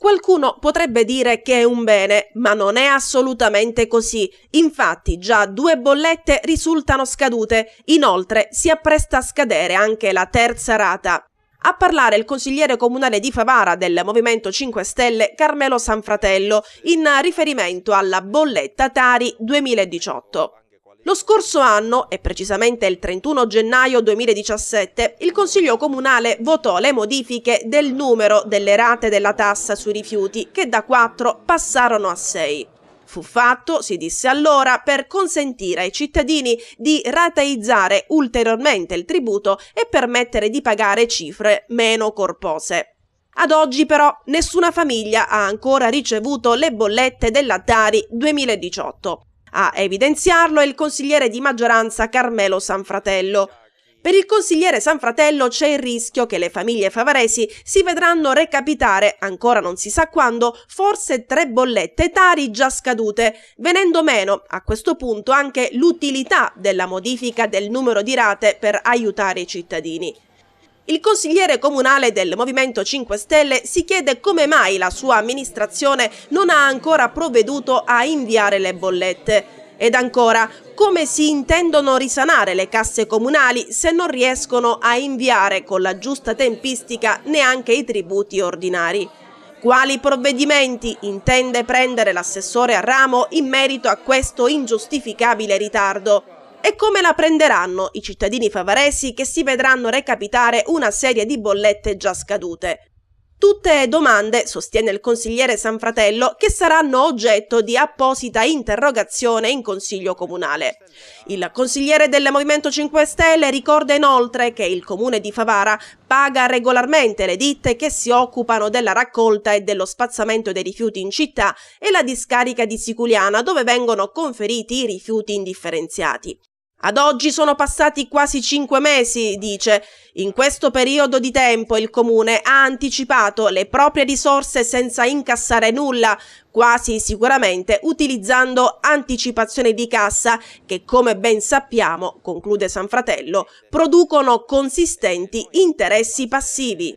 Qualcuno potrebbe dire che è un bene, ma non è assolutamente così. Infatti già 2 bollette risultano scadute, inoltre si appresta a scadere anche la terza rata. A parlare il consigliere comunale di Favara del Movimento 5 Stelle Carmelo Sanfratello in riferimento alla bolletta Tari 2018. Lo scorso anno, e precisamente il 31 gennaio 2017, il Consiglio Comunale votò le modifiche del numero delle rate della tassa sui rifiuti, che da 4 passarono a 6. Fu fatto, si disse allora, per consentire ai cittadini di rateizzare ulteriormente il tributo e permettere di pagare cifre meno corpose. Ad oggi però nessuna famiglia ha ancora ricevuto le bollette della Tari 2018. A evidenziarlo è il consigliere di maggioranza Carmelo Sanfratello. Per il consigliere Sanfratello c'è il rischio che le famiglie favaresi si vedranno recapitare, ancora non si sa quando, forse 3 bollette Tari già scadute, venendo meno a questo punto anche l'utilità della modifica del numero di rate per aiutare i cittadini. Il consigliere comunale del Movimento 5 Stelle si chiede come mai la sua amministrazione non ha ancora provveduto a inviare le bollette. Ed ancora, come si intendono risanare le casse comunali se non riescono a inviare con la giusta tempistica neanche i tributi ordinari? Quali provvedimenti intende prendere l'assessore a ramo in merito a questo ingiustificabile ritardo? E come la prenderanno i cittadini favaresi che si vedranno recapitare una serie di bollette già scadute? Tutte domande, sostiene il consigliere Sanfratello, che saranno oggetto di apposita interrogazione in Consiglio Comunale. Il consigliere del Movimento 5 Stelle ricorda inoltre che il Comune di Favara paga regolarmente le ditte che si occupano della raccolta e dello spazzamento dei rifiuti in città e la discarica di Siculiana, dove vengono conferiti i rifiuti indifferenziati. Ad oggi sono passati quasi 5 mesi, dice. In questo periodo di tempo il Comune ha anticipato le proprie risorse senza incassare nulla, quasi sicuramente utilizzando anticipazioni di cassa che, come ben sappiamo, conclude Sanfratello, producono consistenti interessi passivi.